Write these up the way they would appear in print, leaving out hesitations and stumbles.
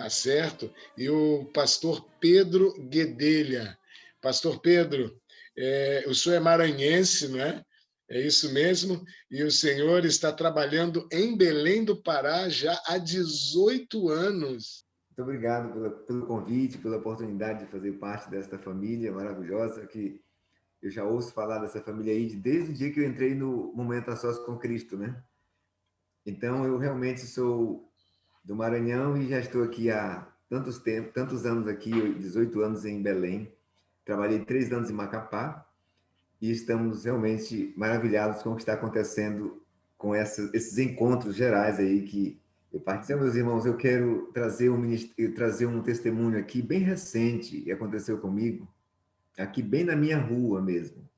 tá certo? E o pastor Pedro Guedelha. Pastor Pedro, o senhor é maranhense, não é? É isso mesmo? E o senhor está trabalhando em Belém do Pará já há 18 anos. Muito obrigado pelo convite, pela oportunidade de fazer parte desta família maravilhosa, que eu já ouço falar dessa família aí desde o dia que eu entrei no Momento a Sós com Cristo, né? Então, eu realmente sou do Maranhão e já estou aqui há tantos anos aqui, 18 anos em Belém. Trabalhei 3 anos em Macapá e estamos realmente maravilhados com o que está acontecendo com esses encontros gerais aí que eu participo. Meus irmãos, eu quero trazer um testemunho aqui bem recente que aconteceu comigo, aqui bem na minha rua mesmo.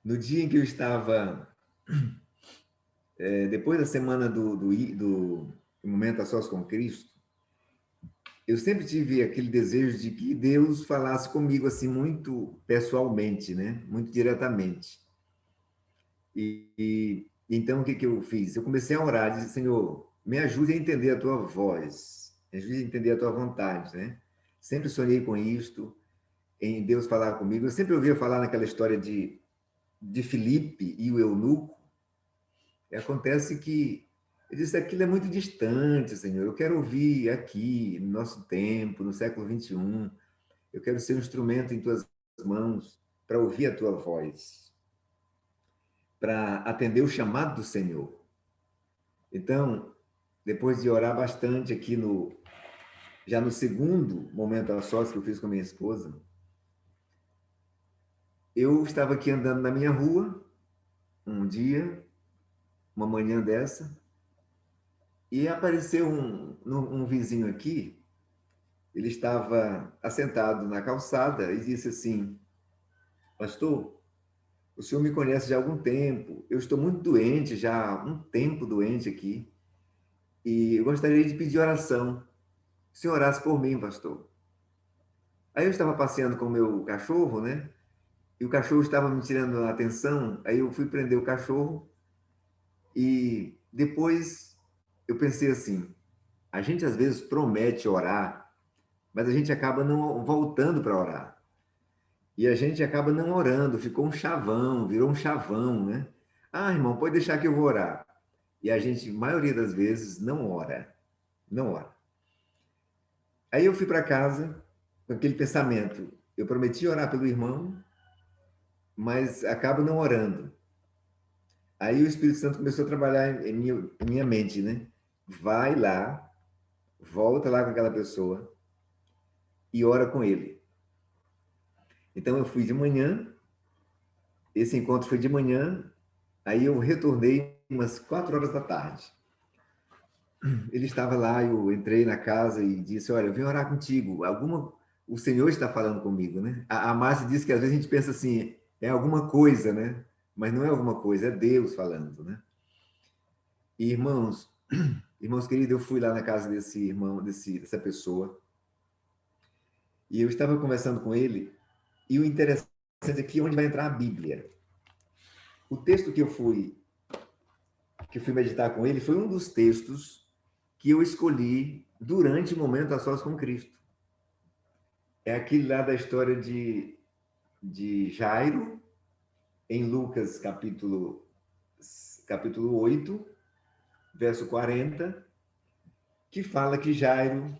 No dia em que eu estava, depois da semana do Momento a Sós com Cristo, eu sempre tive aquele desejo de que Deus falasse comigo assim muito pessoalmente, né? Muito diretamente. Então o que eu fiz? Eu comecei a orar, disse: Senhor, me ajude a entender a tua voz, me ajude a entender a tua vontade, né? Sempre sonhei com isto, em Deus falar comigo. Eu sempre ouvia falar naquela história de Filipe e o eunuco. E acontece que eu disse: aquilo é muito distante, Senhor. Eu quero ouvir aqui, no nosso tempo, no século XXI. Eu quero ser um instrumento em tuas mãos para ouvir a tua voz, para atender o chamado do Senhor. Então, depois de orar bastante aqui já no segundo momento a sós que eu fiz com a minha esposa, eu estava aqui andando na minha rua um dia, uma manhã dessa, e apareceu um vizinho aqui. Ele estava assentado na calçada e disse assim: pastor, o senhor me conhece já há algum tempo, eu estou muito doente, já há um tempo doente aqui, e eu gostaria de pedir oração. Se o senhor orasse por mim, pastor. Aí eu estava passeando com o meu cachorro, né? E o cachorro estava me tirando a atenção, aí eu fui prender o cachorro e depois eu pensei assim: a gente às vezes promete orar, mas a gente acaba não voltando para orar. E a gente acaba não orando, ficou um chavão, virou um chavão, né? Ah, irmão, pode deixar que eu vou orar. E a gente, maioria das vezes, não ora. Não ora. Aí eu fui para casa com aquele pensamento: eu prometi orar pelo irmão, mas acabo não orando. Aí o Espírito Santo começou a trabalhar em minha mente, né? Vai lá, volta lá com aquela pessoa e ora com ele. Então eu fui de manhã, esse encontro foi de manhã, aí eu retornei umas 4 horas da tarde. Ele estava lá, eu entrei na casa e disse: olha, eu vim orar contigo, o Senhor está falando comigo, né? A Márcia disse que às vezes a gente pensa assim, é alguma coisa, né? Mas não é alguma coisa, é Deus falando, né? E, irmãos queridos, eu fui lá na casa desse irmão, dessa pessoa, e eu estava conversando com ele, e o interessante é que onde vai entrar a Bíblia. O texto que eu fui meditar com ele foi um dos textos que eu escolhi durante o momento a sós com Cristo. É aquele lá da história de Jairo, em Lucas capítulo 8, verso 40, que fala que Jairo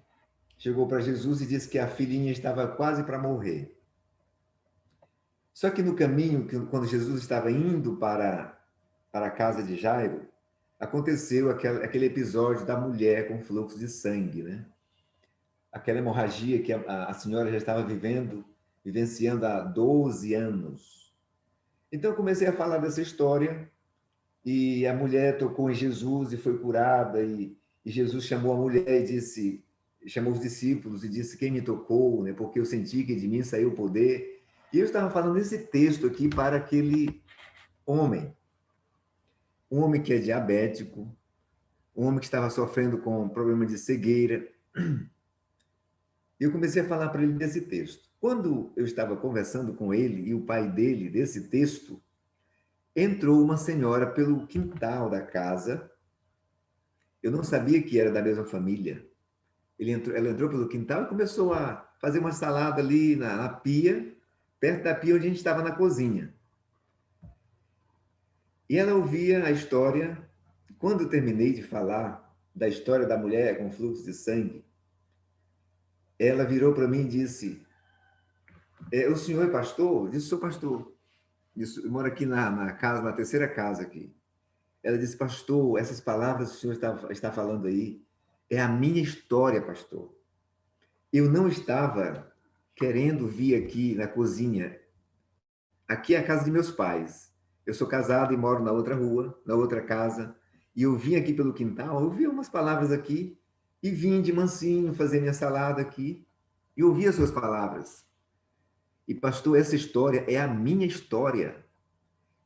chegou para Jesus e disse que a filhinha estava quase para morrer. Só que no caminho, quando Jesus estava indo para a casa de Jairo, aconteceu aquele episódio da mulher com fluxo de sangue, né? Aquela hemorragia que a senhora já estava vivenciando há 12 anos. Então eu comecei a falar dessa história e a mulher tocou em Jesus e foi curada, e Jesus chamou a mulher e chamou os discípulos e disse: quem me tocou, né? Porque eu senti que de mim saiu o poder. E eu estava falando esse texto aqui para aquele homem, um homem que é diabético, um homem que estava sofrendo com um problema de cegueira. E eu comecei a falar para ele desse texto. Quando eu estava conversando com ele e o pai dele desse texto, entrou uma senhora pelo quintal da casa. Eu não sabia que era da mesma família. Ela entrou pelo quintal e começou a fazer uma salada ali na pia, perto da pia onde a gente estava na cozinha. E ela ouvia a história. Quando eu terminei de falar da história da mulher com fluxo de sangue, ela virou para mim e disse: o senhor é pastor? Eu disse: sou pastor. Eu moro aqui na casa, na terceira casa aqui. Ela disse: pastor, essas palavras que o senhor está falando aí é a minha história, pastor. Eu não estava querendo vir aqui na cozinha. Aqui é a casa de meus pais. Eu sou casado e moro na outra rua, na outra casa. E eu vim aqui pelo quintal, eu vi umas palavras aqui e vim de mansinho fazer minha salada aqui e ouvi as suas palavras. E, pastor, essa história é a minha história.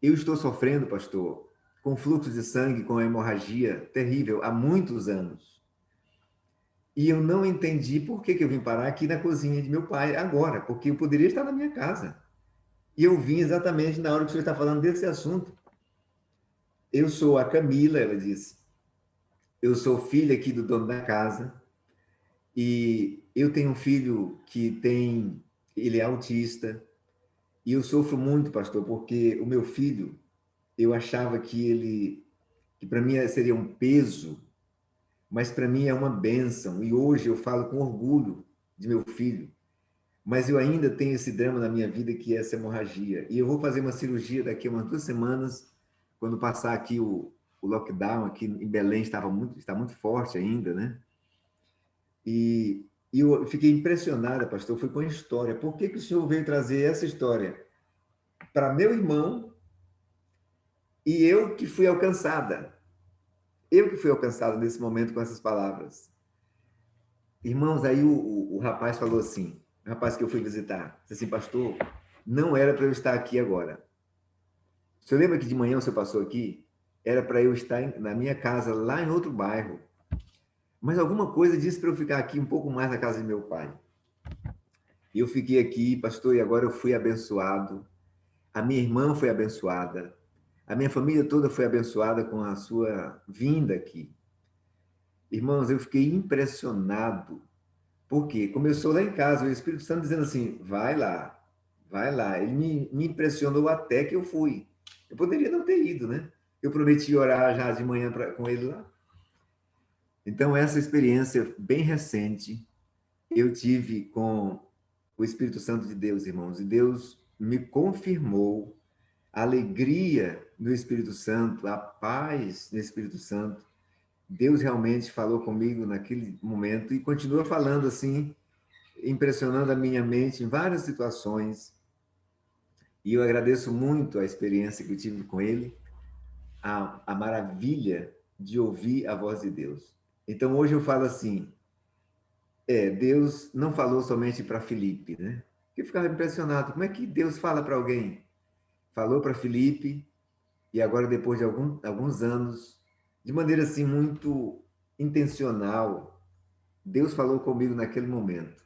Eu estou sofrendo, pastor, com fluxo de sangue, com hemorragia terrível há muitos anos. E eu não entendi por que eu vim parar aqui na cozinha de meu pai agora, porque eu poderia estar na minha casa. E eu vim exatamente na hora que o senhor está falando desse assunto. Eu sou a Camila, ela disse. Eu sou filha aqui do dono da casa. E eu tenho um filho ele é autista. E eu sofro muito, pastor, porque o meu filho, eu achava que para mim seria um peso, mas para mim é uma bênção. E hoje eu falo com orgulho de meu filho. Mas eu ainda tenho esse drama na minha vida que é essa hemorragia. E eu vou fazer uma cirurgia daqui a umas 2 semanas, quando passar aqui o lockdown, aqui em Belém está muito forte ainda, né? E eu fiquei impressionada, pastor, foi com a história. Por que o senhor veio trazer essa história para meu irmão e eu que fui alcançada? Eu que fui alcançada nesse momento com essas palavras. Irmãos, aí o rapaz falou assim, o rapaz que eu fui visitar, disse assim: pastor, não era para eu estar aqui agora. O senhor lembra que de manhã o senhor passou aqui? Era para eu estar na minha casa, lá em outro bairro. Mas alguma coisa disse para eu ficar aqui um pouco mais na casa de meu pai. E eu fiquei aqui, pastor, e agora eu fui abençoado. A minha irmã foi abençoada. A minha família toda foi abençoada com a sua vinda aqui. Irmãos, eu fiquei impressionado. Porque começou lá em casa, o Espírito Santo dizendo assim: vai lá, vai lá. Ele me impressionou até que eu fui. Eu poderia não ter ido, né? Eu prometi orar já de manhã com ele lá. Então, essa experiência bem recente eu tive com o Espírito Santo de Deus, irmãos. E Deus me confirmou a alegria no Espírito Santo, a paz no Espírito Santo. Deus realmente falou comigo naquele momento e continua falando assim, impressionando a minha mente em várias situações. E eu agradeço muito a experiência que eu tive com ele, a maravilha de ouvir a voz de Deus. Então, hoje eu falo assim, Deus não falou somente para Felipe, né? Eu ficava impressionado, como é que Deus fala para alguém? Falou para Felipe, e agora, depois de alguns anos, de maneira assim muito intencional, Deus falou comigo naquele momento.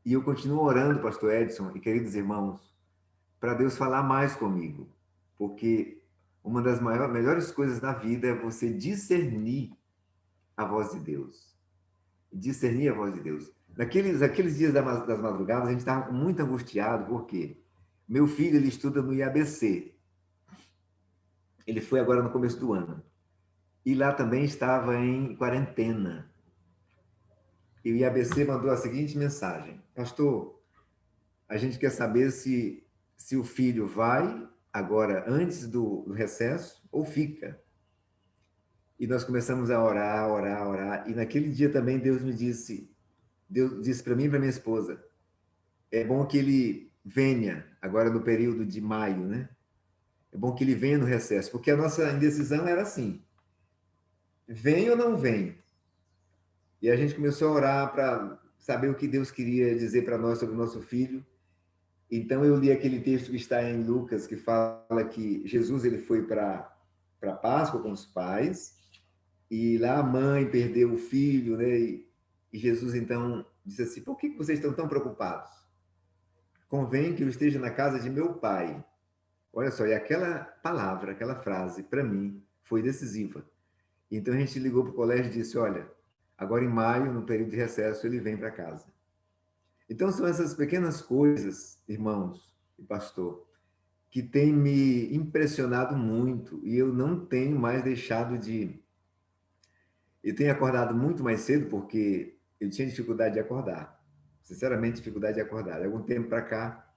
E eu continuo orando, pastor Edson e queridos irmãos, para Deus falar mais comigo, porque uma das melhores coisas da vida é você discernir a voz de Deus. Discernir a voz de Deus. Aqueles dias das madrugadas, a gente estava muito angustiado, porque meu filho ele estuda no IABC. Ele foi agora no começo do ano. E lá também estava em quarentena. E o IABC mandou a seguinte mensagem: pastor, a gente quer saber se o filho vai agora antes do recesso ou fica. E nós começamos a orar, orar, orar. E naquele dia também Deus disse para mim e para minha esposa, é bom que ele venha agora no período de maio, né? É bom que ele venha no recesso, porque a nossa indecisão era assim, vem ou não vem? E a gente começou a orar para saber o que Deus queria dizer para nós sobre o nosso filho. Então eu li aquele texto que está em Lucas, que fala que Jesus ele foi para Páscoa com os pais, e lá a mãe perdeu o filho, né? E Jesus então disse assim: por que vocês estão tão preocupados? Convém que eu esteja na casa de meu pai. Olha só, e aquela palavra, aquela frase, para mim, foi decisiva. Então a gente ligou para o colégio e disse, olha, agora em maio, no período de recesso, ele vem para casa. Então são essas pequenas coisas, irmãos e pastor, que têm me impressionado muito e eu não tenho mais deixado de... Eu tenho acordado muito mais cedo porque eu tinha dificuldade de acordar. Sinceramente, dificuldade de acordar. De algum tempo para cá.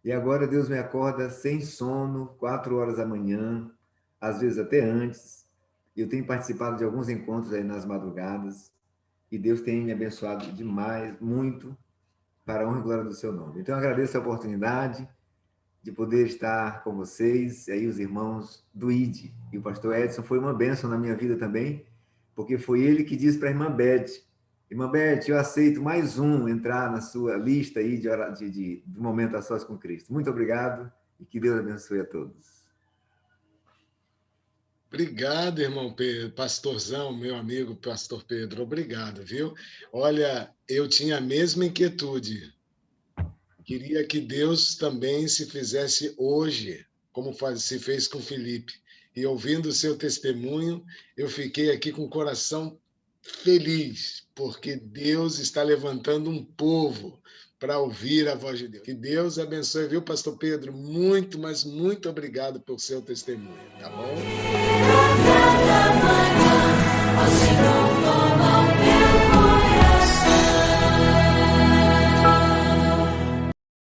E agora Deus me acorda sem sono, 4 horas da manhã, às vezes até antes. Eu tenho participado de alguns encontros aí nas madrugadas. E Deus tem me abençoado demais, muito, para a honra e glória do seu nome. Então, eu agradeço a oportunidade de poder estar com vocês, e aí os irmãos do ID. E o pastor Edson foi uma bênção na minha vida também, porque foi ele que disse para a irmã Beth, eu aceito mais um entrar na sua lista aí de momento a sós com Cristo. Muito obrigado e que Deus abençoe a todos. Obrigado, irmão Pedro, pastorzão, meu amigo pastor Pedro, obrigado, viu? Olha, eu tinha a mesma inquietude. Queria que Deus também se fizesse hoje, como se fez com Felipe. E ouvindo o seu testemunho, eu fiquei aqui com o coração feliz, porque Deus está levantando um povo para ouvir a voz de Deus. Que Deus abençoe, viu, pastor Pedro? Muito, mas muito obrigado por seu testemunho, tá bom?